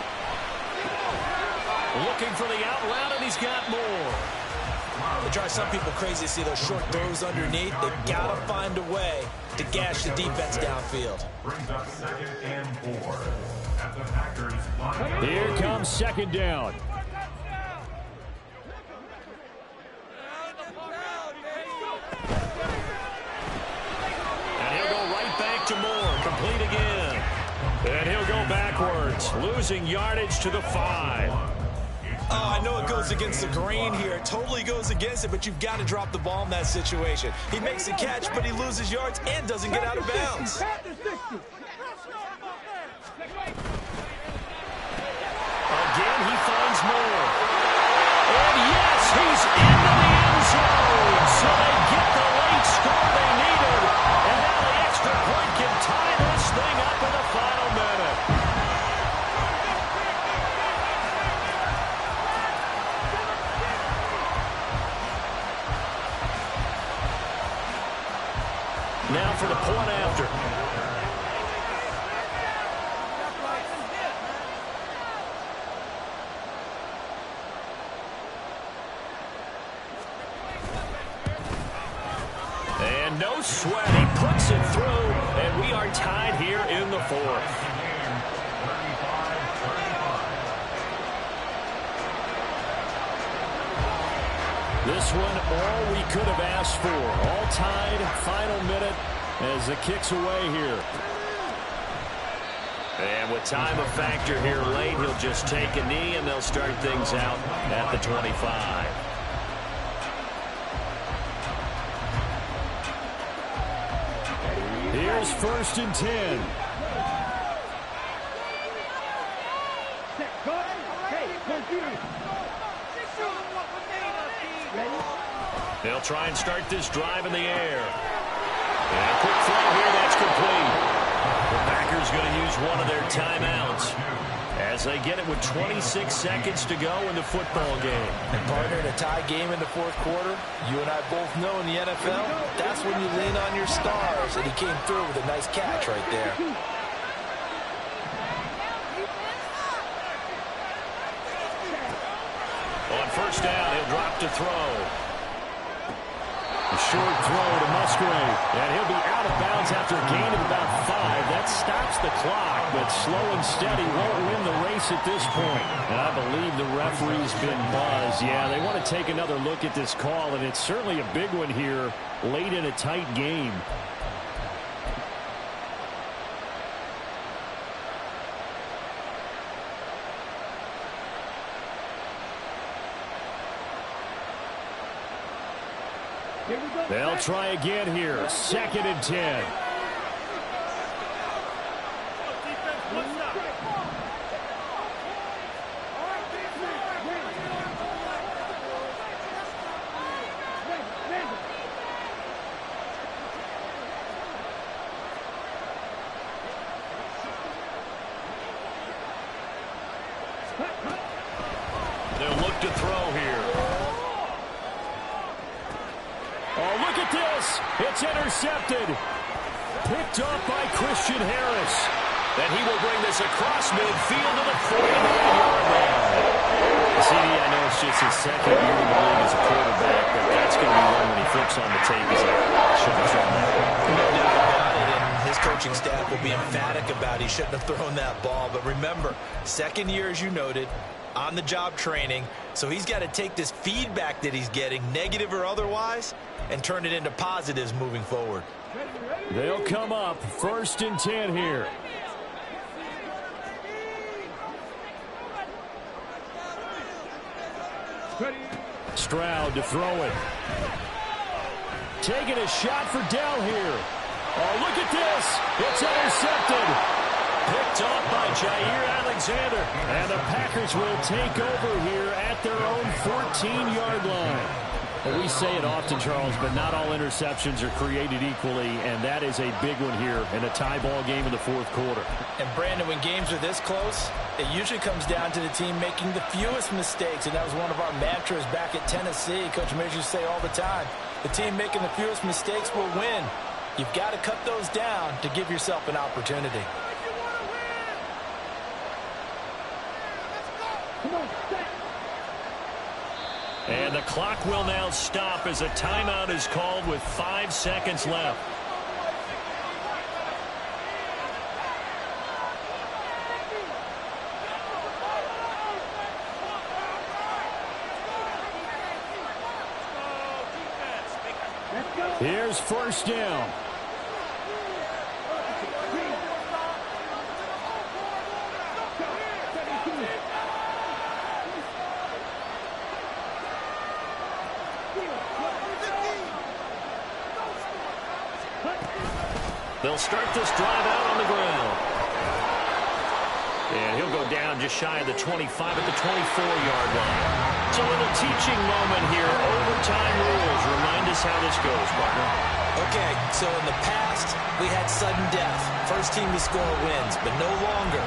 Looking for the out route, and he's got more. It drives some people crazy to see those short throws underneath. They've got to find a way to gash the defense downfield. Brings up 2nd and 4 at the Packers 5. Here comes 2nd down. And he'll go right back to Moore. Complete again. And he'll go backwards, losing yardage to the 5. Oh, I know it goes against the grain here. It totally goes against it, but you've got to drop the ball in that situation. He makes the catch, but he loses yards and doesn't get out of bounds. Again, he finds Moore. And yes, he's into the end zone. So they get the late score they needed. And now the extra point can tie this thing up in the final minute. Now for the point after. And no sweat. He puts it through, and we are tied here in the 4th. This one, all we could have asked for. All tied, final minute as it kicks away here. And with time a factor here late, he'll just take a knee, and they'll start things out at the 25. Here's 1st and 10. They'll try and start this drive in the air. And a quick throw here, that's complete. The Packers going to use one of their timeouts as they get it with 26 seconds to go in the football game. And partner, in a tie game in the 4th quarter, you and I both know in the NFL, that's when you lean on your stars, and he came through with a nice catch right there. On 1st down, he'll drop to throw. A short throw to Musgrave, and he'll be out of bounds after a gain of about 5. That stops the clock, but slow and steady won't win the race at this point. And I believe the referee's been buzzed. Yeah, they want to take another look at this call, and it's certainly a big one here late in a tight game. They'll try again here. 2nd and 10. They'll look to throw here. Oh, look at this. It's intercepted. Picked up by Christian Harris. And he will bring this across midfield to the 49-yard line. CD, I know it's just his 2nd year in the league as a quarterback, but that's going to be one when he flips on the tape. He's like, I shouldn't have thrown that. No doubt about it, and his coaching staff will be emphatic about he shouldn't have thrown that ball. But remember, 2nd year, as you noted, on-the-job training, so he's got to take this feedback that he's getting, negative or otherwise, and turn it into positives moving forward. They'll come up 1st and 10 here. Stroud to throw it. Taking a shot for Dell here. Oh, look at this. It's intercepted. Picked off by Jair Alexander. And the Packers will take over here at their own 14-yard line. Well, we say it often, Charles, but not all interceptions are created equally, and that is a big one here in a tie ball game in the 4th quarter. And, Brandon, when games are this close, it usually comes down to the team making the fewest mistakes, and that was one of our mantras back at Tennessee. Coach Mears used to say all the time, the team making the fewest mistakes will win. You've got to cut those down to give yourself an opportunity. And the clock will now stop as a timeout is called with 5 seconds left. Here's first down. They'll start this drive out on the ground. And he'll go down just shy of the 25 at the 24-yard line. It's a little teaching moment here. Overtime rules. Remind us how this goes, partner. Okay, so in the past, we had sudden death. First team to score wins, but no longer.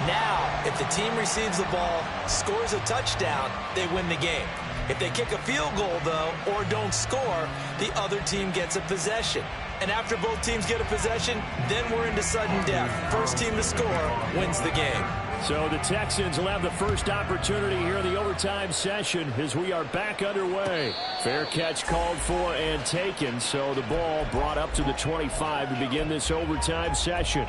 Now, if the team receives the ball, scores a touchdown, they win the game. If they kick a field goal, though, or don't score, the other team gets a possession. And after both teams get a possession, then we're into sudden death. First team to score wins the game. So the Texans will have the first opportunity here in the overtime session as we are back underway. Fair catch called for and taken, so the ball brought up to the 25 to begin this overtime session.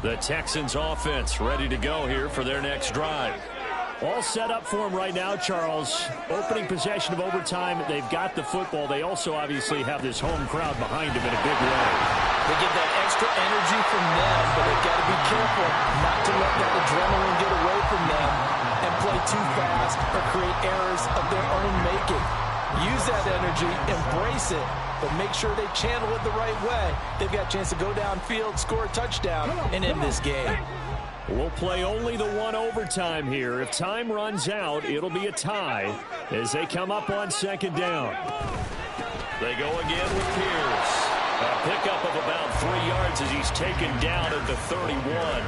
The Texans offense ready to go here for their next drive. All set up for them right now, Charles. Opening possession of overtime. They've got the football. They also obviously have this home crowd behind them in a big way. They get that extra energy from them, but they've got to be careful not to let that adrenaline get away from them and play too fast or create errors of their own making. Use that energy, embrace it, but make sure they channel it the right way. They've got a chance to go downfield, score a touchdown, and end this game. We'll play only the one overtime here. If time runs out, it'll be a tie as they come up on second down. They go again with Pierce. A pickup of about 3 yards as he's taken down at the 31.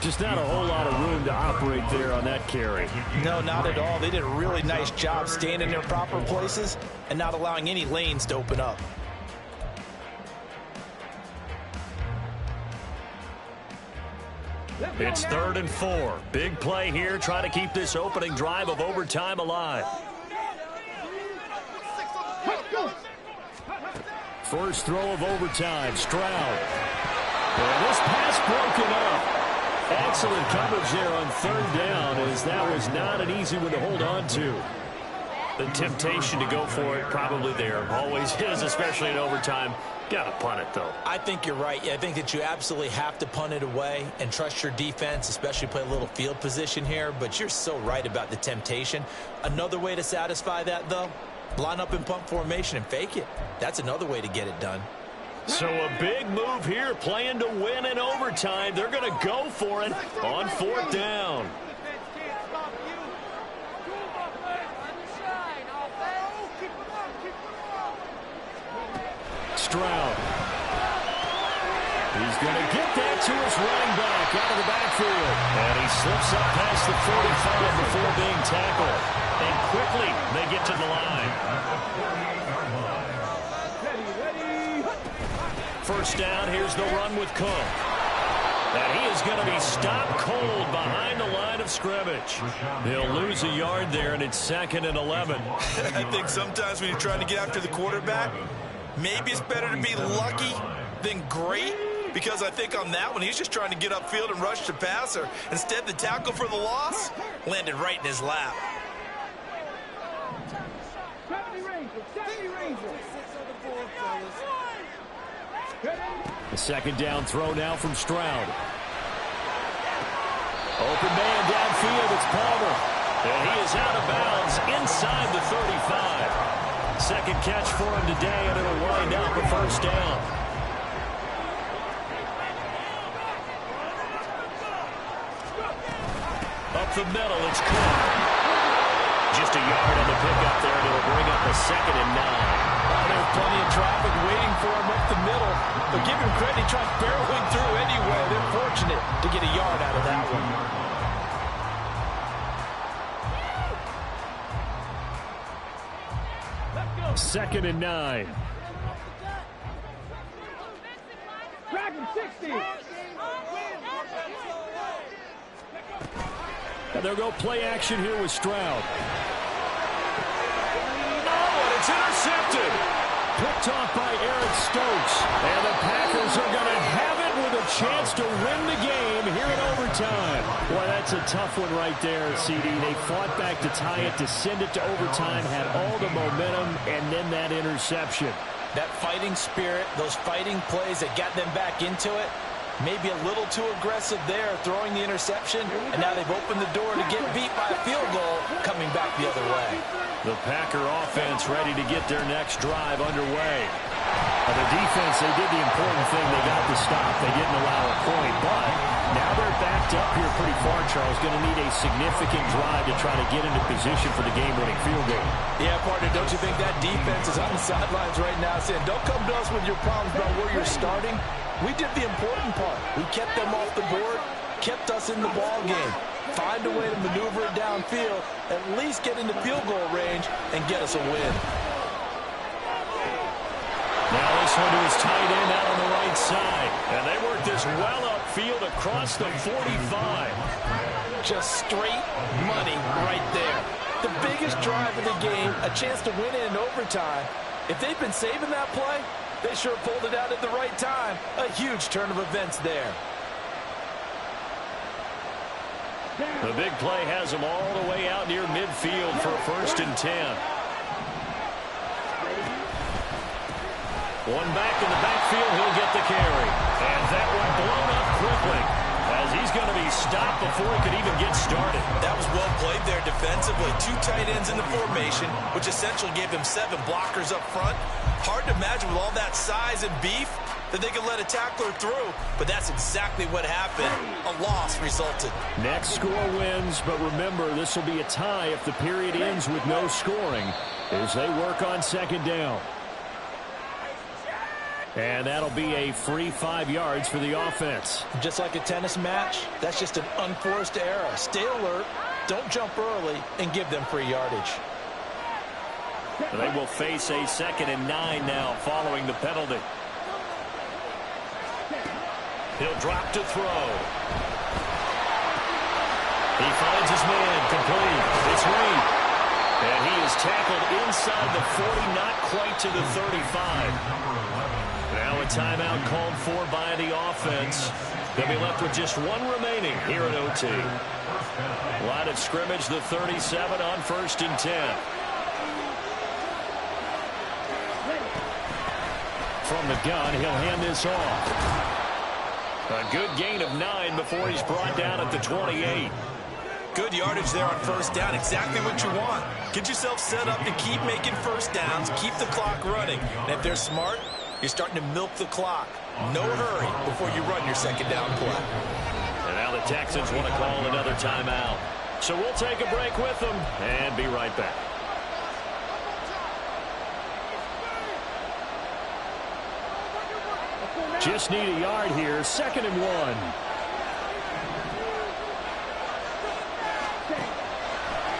Just not a whole lot of room to operate there on that carry. No, not at all. They did a really nice job staying in their proper places and not allowing any lanes to open up. It's 3rd and 4. Big play here. Try to keep this opening drive of overtime alive. First throw of overtime. Stroud. And this pass broken up. Excellent coverage there on 3rd down, as that was not an easy one to hold on to. The temptation to go for it probably there. Always is, especially in overtime. Got to punt it, though. I think you're right. I think that you absolutely have to punt it away and trust your defense, especially play a little field position here. But you're so right about the temptation. Another way to satisfy that, though, line up in punt formation and fake it. That's another way to get it done. So a big move here, playing to win in overtime. They're going to go for it on 4th down. Stroud. He's going to get that to his running back out of the backfield. And he slips up past the 45 before being tackled. And quickly they get to the line. First down, here's the run with Cook. And he is going to be stopped cold behind the line of scrimmage. He'll lose a yard there, and it's 2nd and 11. I think sometimes when you're trying to get after the quarterback, maybe it's better to be lucky than great, because I think on that one, he's just trying to get upfield and rush the passer. Instead, the tackle for the loss landed right in his lap. The 2nd down throw now from Stroud. Open man downfield, it's Palmer. And he is out of bounds inside the 35. Second catch for him today, and it'll wind up a first down. Up the middle, it's Cook. Just a yard on the pickup there, and it'll bring up a 2nd and 9. There's plenty of But give him credit, he tried barreling through anyway. They're fortunate to get a yard out of that one. Second and 9. Dragon 60. And they'll go play action here with Stroud. Oh, and it's intercepted. Picked off by Eric Stokes. And the Packers are going to have it with a chance to win the game here in overtime. Boy, that's a tough one right there, CD. They fought back to tie it, to send it to overtime, had all the momentum, and then that interception. That fighting spirit, those fighting plays that got them back into it, maybe a little too aggressive there, throwing the interception, and now they've opened the door to get beat by a field goal coming back the other way. The Packer offense ready to get their next drive underway. The defense, they did the important thing. They got the stop. They didn't allow a point, but now they're backed up here pretty far, Charles. Going to need a significant drive to try to get into position for the game-winning field goal. Yeah, partner, don't you think that defense is on the sidelines right now saying, don't come to us with your problems about where you're starting. We did the important part. We kept them off the board, kept us in the ball game. Find a way to maneuver it downfield, at least get into field goal range, and get us a win. Now this one to his tight end out on the right side. And they work this well upfield across the 45. Just straight money right there. The biggest drive of the game, a chance to win it in overtime. If they've been saving that play, they sure pulled it out at the right time. A huge turn of events there. The big play has them all the way out near midfield for a 1st and 10. One back in the backfield, he'll get the carry. And that one blown up quickly as he's going to be stopped before he could even get started. That was well played there defensively. 2 tight ends in the formation, which essentially gave them 7 blockers up front. Hard to imagine with all that size and beef that they could let a tackler through, but that's exactly what happened. A loss resulted. Next score wins, but remember, this will be a tie if the period ends with no scoring as they work on 2nd down. And that'll be a free 5 yards for the offense. Just like a tennis match, that's just an unforced error. Stay alert, don't jump early, and give them free yardage. They will face a 2nd and 9 now following the penalty. He'll drop to throw. He finds his man, complete. It's Reed. And he is tackled inside the 40, not quite to the 35. Now a timeout called for by the offense. They'll be left with just 1 remaining here at OT. Line of scrimmage, the 37 on 1st and 10. From the gun, he'll hand this off. A good gain of 9 before he's brought down at the 28. Good yardage there on 1st down. Exactly what you want. Get yourself set up to keep making 1st downs, keep the clock running. And if they're smart, you're starting to milk the clock. No hurry before you run your 2nd down play. And now the Texans want to call another timeout. So we'll take a break with them and be right back. Just need a yard here. 2nd and 1.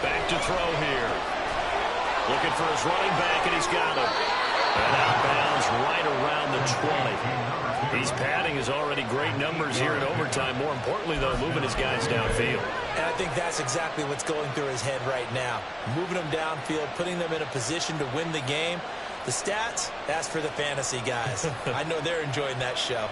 Back to throw here. Looking for his running back, and he's got him. And outbounds right around the 20. He's padding his already great numbers here in overtime. More importantly, though, moving his guys downfield. And I think that's exactly what's going through his head right now. Moving them downfield, putting them in a position to win the game. The stats, that's for the fantasy guys. I know they're enjoying that show.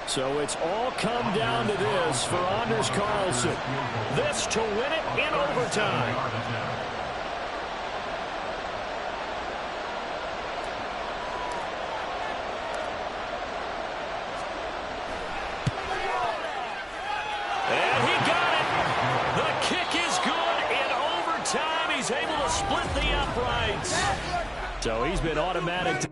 So it's all come down to this for Anders Carlson. This to win it in overtime. And he got it. The kick is good in overtime. He's able to split the uprights. So he's been automatic.